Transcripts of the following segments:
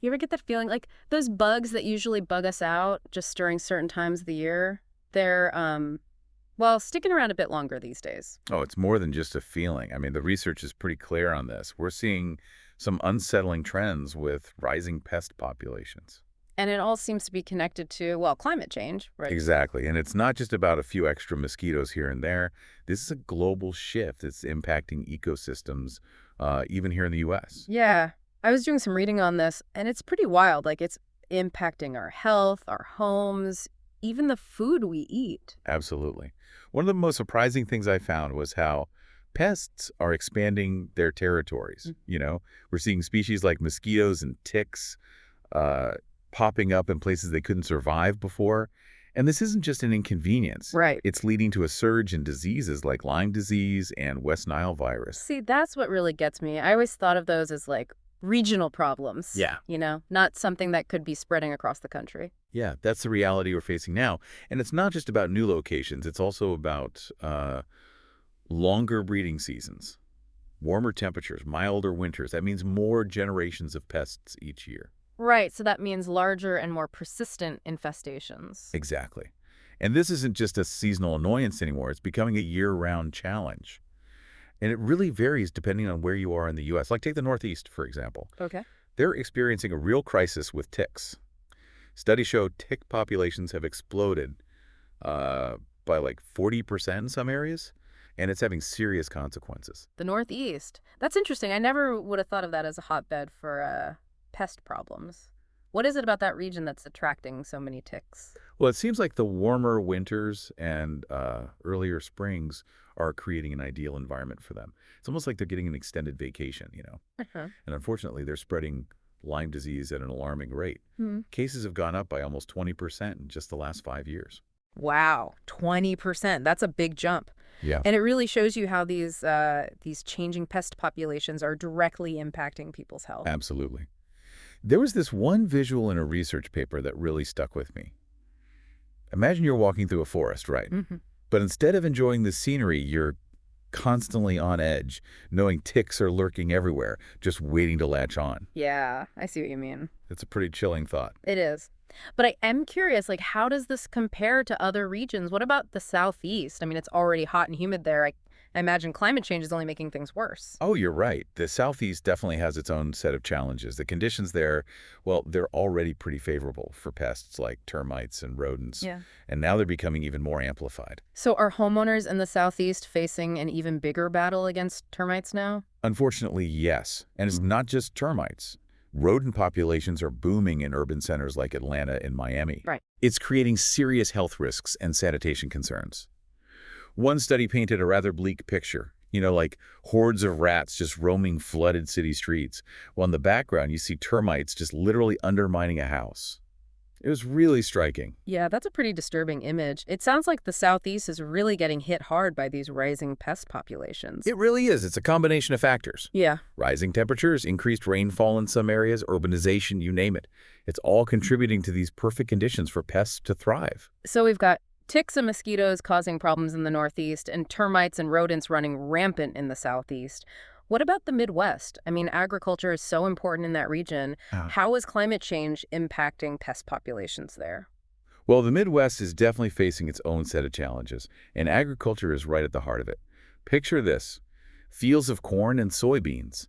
You ever get that feeling like those bugs that usually bug us out just during certain times of the year? They're, well, sticking around a bit longer these days. Oh, it's more than just a feeling. I mean, the research is pretty clear on this. We're seeing some unsettling trends with rising pest populations. And it all seems to be connected to, well, climate change, right? Exactly. And it's not just about a few extra mosquitoes here and there. This is a global shift. It's impacting ecosystems, even here in the U.S. Yeah. I was doing some reading on this, and it's pretty wild. Like, it's impacting our health, our homes, even the food we eat. Absolutely. One of the most surprising things I found was how pests are expanding their territories. We're seeing species like mosquitoes and ticks uh, popping up in places they couldn't survive before. And this isn't just an inconvenience. Right. It's leading to a surge in diseases like Lyme disease and West Nile virus. See, that's what really gets me. I always thought of those as like regional problems, Yeah. not something that could be spreading across the country. Yeah, that's the reality we're facing now. And it's not just about new locations. It's also about longer breeding seasons, warmer temperatures, milder winters. That means more generations of pests each year. Right, so that means larger and more persistent infestations. Exactly. And this isn't just a seasonal annoyance anymore. It's becoming a year-round challenge. And it really varies depending on where you are in the U.S. Like take the Northeast, for example. Okay. They're experiencing a real crisis with ticks. Studies show tick populations have exploded uh, by like 40% in some areas, and it's having serious consequences. The Northeast. That's interesting. I never would have thought of that as a hotbed for pest problems. What is it about that region that's attracting so many ticks? Well, it seems like the warmer winters and earlier springs are creating an ideal environment for them. It's almost like they're getting an extended vacation. Uh-huh. And unfortunately, they're spreading Lyme disease at an alarming rate. Hmm. Cases have gone up by almost 20% in just the last 5 years. Wow, 20%. That's a big jump. Yeah. And it really shows you how these changing pest populations are directly impacting people's health. Absolutely. There was this one visual in a research paper that really stuck with me. Imagine you're walking through a forest, right? Hmm. But instead of enjoying the scenery, you're constantly on edge, knowing ticks are lurking everywhere, just waiting to latch on. Yeah, I see what you mean. It's a pretty chilling thought. It is. But I am curious, like, how does this compare to other regions? What about the Southeast? I mean, it's already hot and humid there. I imagine climate change is only making things worse. Oh, you're right. The Southeast definitely has its own set of challenges. The conditions there, well, they're already pretty favorable for pests like termites and rodents. Yeah. And now they're becoming even more amplified. So are homeowners in the Southeast facing an even bigger battle against termites now? Unfortunately, yes. And it's not just termites. Rodent populations are booming in urban centers like Atlanta and Miami. Right. It's creating serious health risks and sanitation concerns. One study painted a rather bleak picture, like hordes of rats just roaming flooded city streets, while in the background you see termites just literally undermining a house. It was really striking. Yeah, that's a pretty disturbing image. It sounds like the Southeast is really getting hit hard by these rising pest populations. It really is. It's a combination of factors. Yeah. Rising temperatures, increased rainfall in some areas, urbanization, you name it. It's all contributing to these perfect conditions for pests to thrive. So we've got ticks and mosquitoes causing problems in the Northeast and termites and rodents running rampant in the Southeast. What about the Midwest? I mean, agriculture is so important in that region. Ah. How is climate change impacting pest populations there? Well, the Midwest is definitely facing its own set of challenges, and agriculture is right at the heart of it. Picture this, fields of corn and soybeans,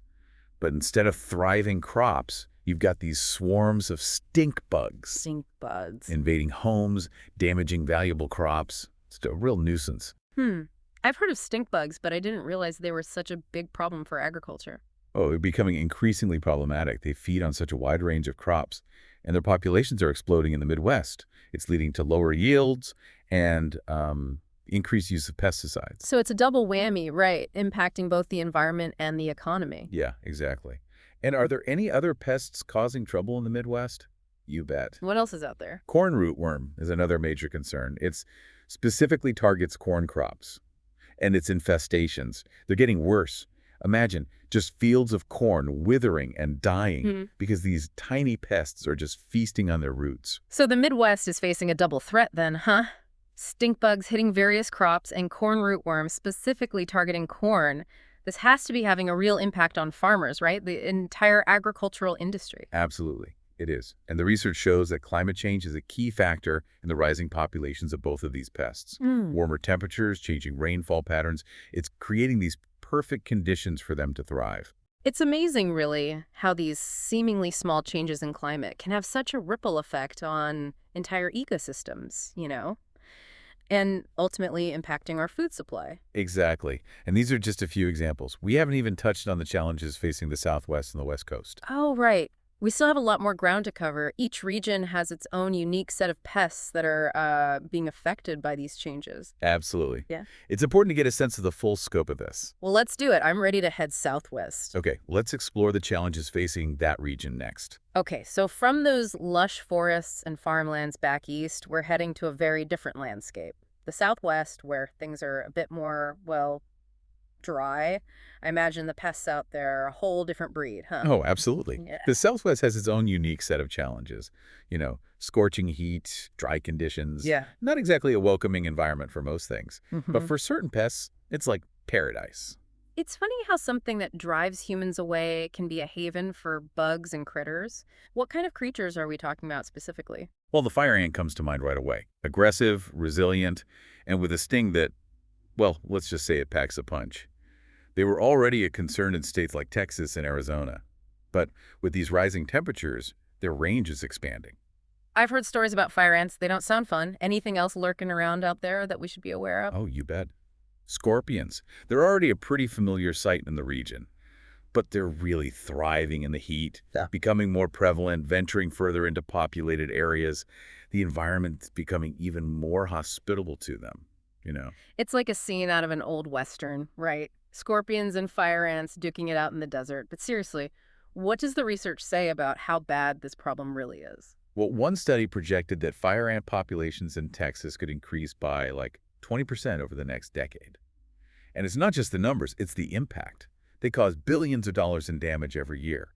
but instead of thriving crops, you've got these swarms of stink bugs Stink bugs. invading homes, damaging valuable crops. It's a real nuisance. I've heard of stink bugs, but I didn't realize they were such a big problem for agriculture. Oh, they're becoming increasingly problematic. They feed on such a wide range of crops, and their populations are exploding in the Midwest. It's leading to lower yields and increased use of pesticides. So it's a double whammy, right? Impacting both the environment and the economy. Yeah, exactly. And are there any other pests causing trouble in the Midwest? You bet. What else is out there? Corn rootworm is another major concern. It specifically targets corn crops and its infestations. They're getting worse. Imagine just fields of corn withering and dying because these tiny pests are just feasting on their roots. So the Midwest is facing a double threat then, huh? Stink bugs hitting various crops and corn rootworms specifically targeting corn. This has to be having a real impact on farmers, right? The entire agricultural industry. Absolutely. It is. And the research shows that climate change is a key factor in the rising populations of both of these pests. Mm. Warmer temperatures, changing rainfall patterns, it's creating these perfect conditions for them to thrive. It's amazing, really, how these seemingly small changes in climate can have such a ripple effect on entire ecosystems, and ultimately impacting our food supply. Exactly. And these are just a few examples. We haven't even touched on the challenges facing the Southwest and the West Coast. Oh, right. We still have a lot more ground to cover. Each region has its own unique set of pests that are being affected by these changes. Absolutely. Yeah. It's important to get a sense of the full scope of this. Well, let's do it. I'm ready to head southwest. Okay, let's explore the challenges facing that region next. Okay, so from those lush forests and farmlands back east, we're heading to a very different landscape. The southwest, where things are a bit more, well, dry. I imagine the pests out there are a whole different breed, huh? Oh, absolutely. Yeah. The Southwest has its own unique set of challenges. Scorching heat, dry conditions. Yeah. Not exactly a welcoming environment for most things. But Hmm. for certain pests, it's like paradise. It's funny how something that drives humans away can be a haven for bugs and critters. What kind of creatures are we talking about specifically? Well, the fire ant comes to mind right away. Aggressive, resilient, and with a sting that, well, let's just say it packs a punch. They were already a concern in states like Texas and Arizona. But with these rising temperatures, their range is expanding. I've heard stories about fire ants. They don't sound fun. Anything else lurking around out there that we should be aware of? Oh, you bet. Scorpions. They're already a pretty familiar sight in the region, but they're really thriving in the heat, Yeah. becoming more prevalent, venturing further into populated areas. The environment's becoming even more hospitable to them. It's like a scene out of an old Western, right? Scorpions and fire ants duking it out in the desert. But seriously, what does the research say about how bad this problem really is? Well, one study projected that fire ant populations in Texas could increase by like 20% over the next decade. And it's not just the numbers, it's the impact. They cause billions of dollars in damage every year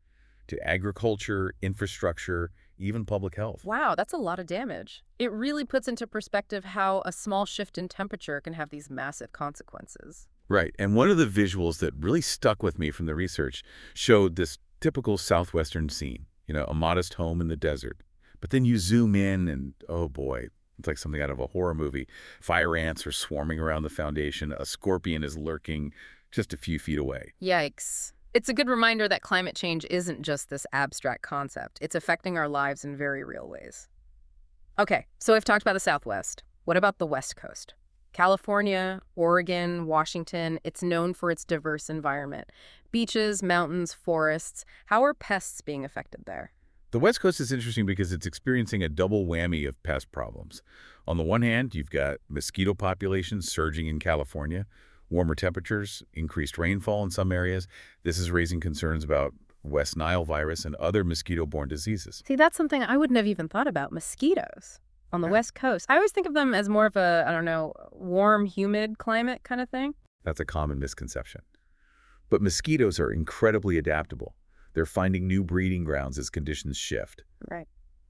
to agriculture, infrastructure, even public health. Wow, that's a lot of damage. It really puts into perspective how a small shift in temperature can have these massive consequences. Right. And one of the visuals that really stuck with me from the research showed this typical Southwestern scene, a modest home in the desert. But then you zoom in and, oh boy, it's like something out of a horror movie. Fire ants are swarming around the foundation. A scorpion is lurking just a few feet away. Yikes. It's a good reminder that climate change isn't just this abstract concept. It's affecting our lives in very real ways. Okay, so I've talked about the Southwest. What about the West Coast? California, Oregon, Washington, it's known for its diverse environment. Beaches, mountains, forests. How are pests being affected there? The West Coast is interesting because it's experiencing a double whammy of pest problems. On the one hand, you've got mosquito populations surging in California, warmer temperatures, increased rainfall in some areas. This is raising concerns about West Nile virus and other mosquito-borne diseases. See, that's something I wouldn't have even thought about, mosquitoes on the Yeah. West Coast. I always think of them as more of a, I don't know, warm, humid climate kind of thing. That's a common misconception. But mosquitoes are incredibly adaptable. They're finding new breeding grounds as conditions shift. Right.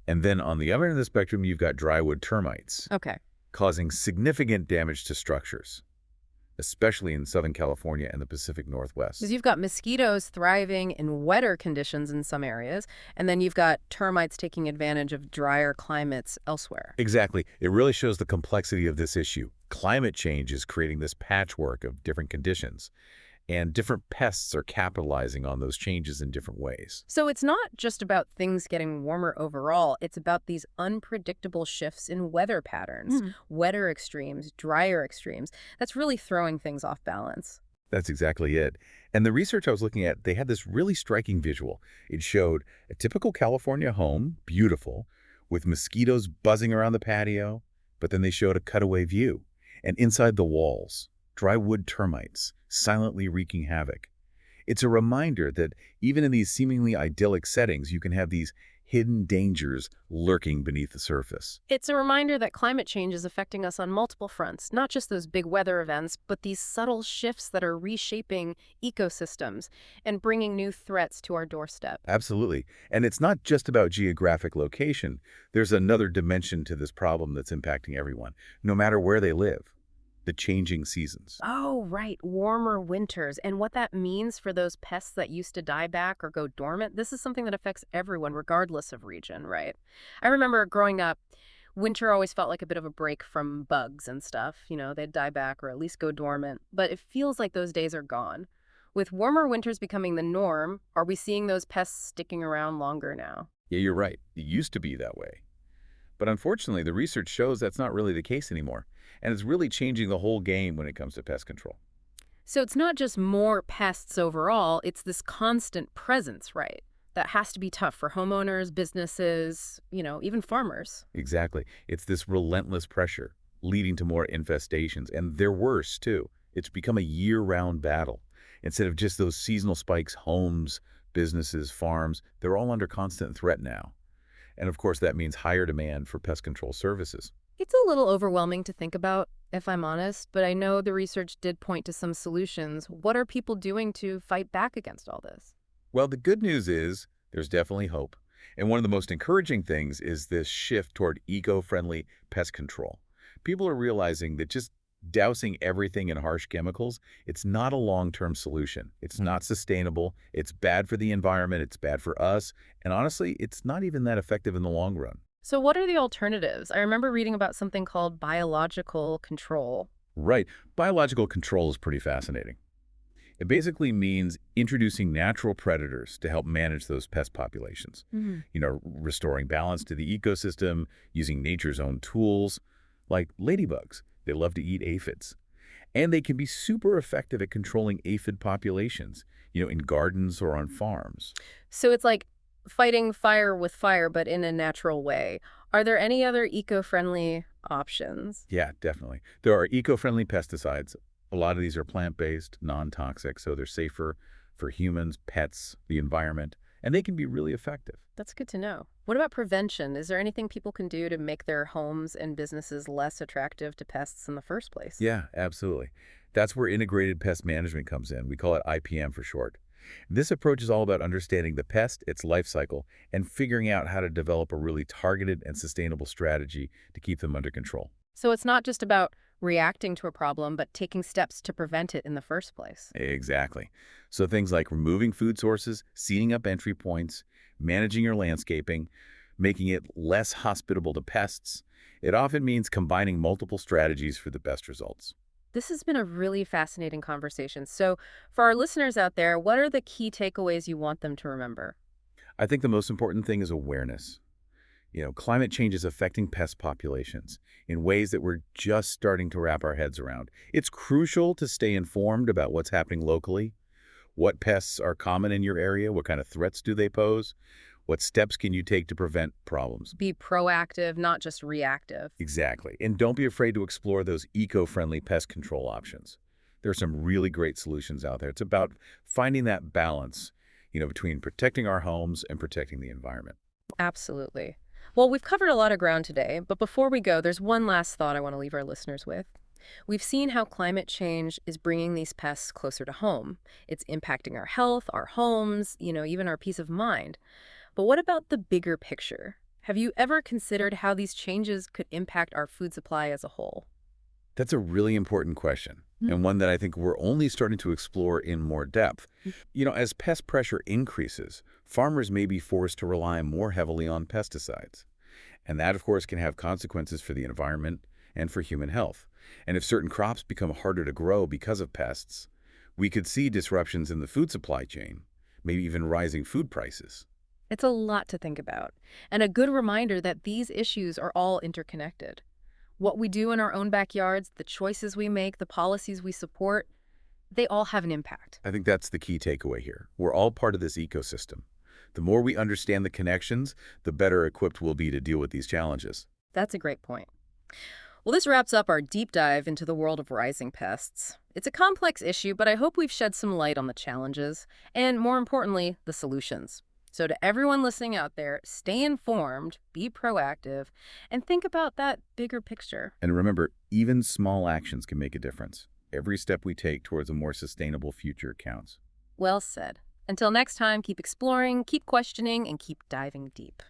And then on the other end of the spectrum, you've got drywood termites, Okay. causing significant damage to structures, especially in Southern California and the Pacific Northwest. Because you've got mosquitoes thriving in wetter conditions in some areas, and then you've got termites taking advantage of drier climates elsewhere. Exactly. It really shows the complexity of this issue. Climate change is creating this patchwork of different conditions, and different pests are capitalizing on those changes in different ways. So it's not just about things getting warmer overall, it's about these unpredictable shifts in weather patterns, wetter extremes, drier extremes. That's really throwing things off balance. That's exactly it. And the research I was looking at, they had this really striking visual. It showed a typical California home, beautiful, with mosquitoes buzzing around the patio, but then they showed a cutaway view. And inside the walls, dry wood termites, silently wreaking havoc. It's a reminder that even in these seemingly idyllic settings, you can have these hidden dangers lurking beneath the surface. It's a reminder that climate change is affecting us on multiple fronts, not just those big weather events, but these subtle shifts that are reshaping ecosystems and bringing new threats to our doorstep. Absolutely. And it's not just about geographic location. There's another dimension to this problem that's impacting everyone, no matter where they live. the changing seasons. Oh, right. Warmer winters and what that means for those pests that used to die back or go dormant. This is something that affects everyone, regardless of region, right? I remember growing up, winter always felt like a bit of a break from bugs and stuff. They'd die back or at least go dormant. But it feels like those days are gone. With warmer winters becoming the norm, are we seeing those pests sticking around longer now? Yeah, you're right. It used to be that way. But unfortunately, the research shows that's not really the case anymore. And it's really changing the whole game when it comes to pest control. So it's not just more pests overall, it's this constant presence, right? That has to be tough for homeowners, businesses, even farmers. Exactly. It's this relentless pressure leading to more infestations. And they're worse, too. It's become a year-round battle. Instead of just those seasonal spikes, homes, businesses, farms, they're all under constant threat now. And of course, that means higher demand for pest control services. It's a little overwhelming to think about, if I'm honest, but I know the research did point to some solutions. What are people doing to fight back against all this? Well, the good news is there's definitely hope. And one of the most encouraging things is this shift toward eco-friendly pest control. People are realizing that just dousing everything in harsh chemicals, it's not a long-term solution. It's not sustainable. It's bad for the environment. It's bad for us. And honestly, it's not even that effective in the long run. So, what are the alternatives? I remember reading about something called biological control. Right. Biological control is pretty fascinating. It basically means introducing natural predators to help manage those pest populations. Restoring balance to the ecosystem, using nature's own tools, like ladybugs. They love to eat aphids. And they can be super effective at controlling aphid populations, in gardens or on farms. So, it's like fighting fire with fire, but in a natural way. Are there any other eco friendly options? Yeah, definitely. There are eco-friendly pesticides. A lot of these are plant-based, non-toxic, so they're safer for humans, pets, the environment, and they can be really effective. That's good to know. What about prevention? Is there anything people can do to make their homes and businesses less attractive to pests in the first place? Yeah, absolutely. That's where integrated pest management comes in. We call it IPM for short. This approach is all about understanding the pest, its life cycle, and figuring out how to develop a really targeted and sustainable strategy to keep them under control. So it's not just about reacting to a problem, but taking steps to prevent it in the first place. Exactly. So things like removing food sources, seeding up entry points, managing your landscaping, making it less hospitable to pests. It often means combining multiple strategies for the best results. This has been a really fascinating conversation. So, for our listeners out there, what are the key takeaways you want them to remember? I think the most important thing is awareness. Climate change is affecting pest populations in ways that we're just starting to wrap our heads around. It's crucial to stay informed about what's happening locally. What pests are common in your area? What kind of threats do they pose? What steps can you take to prevent problems? Be proactive, not just reactive. Exactly. And don't be afraid to explore those eco-friendly pest control options. There are some really great solutions out there. It's about finding that balance, between protecting our homes and protecting the environment. Absolutely. Well, we've covered a lot of ground today, but before we go, there's one last thought I want to leave our listeners with. We've seen how climate change is bringing these pests closer to home. It's impacting our health, our homes, even our peace of mind. But what about the bigger picture? Have you ever considered how these changes could impact our food supply as a whole? That's a really important question, and one that I think we're only starting to explore in more depth. As pest pressure increases, farmers may be forced to rely more heavily on pesticides. And that, of course, can have consequences for the environment and for human health. And if certain crops become harder to grow because of pests, we could see disruptions in the food supply chain, maybe even rising food prices. It's a lot to think about, and a good reminder that these issues are all interconnected. What we do in our own backyards, the choices we make, the policies we support, they all have an impact. I think that's the key takeaway here. We're all part of this ecosystem. The more we understand the connections, the better equipped we'll be to deal with these challenges. That's a great point. Well, this wraps up our deep dive into the world of rising pests. It's a complex issue, but I hope we've shed some light on the challenges and, more importantly, the solutions. So to everyone listening out there, stay informed, be proactive, and think about that bigger picture. And remember, even small actions can make a difference. Every step we take towards a more sustainable future counts. Well said. Until next time, keep exploring, keep questioning, and keep diving deep.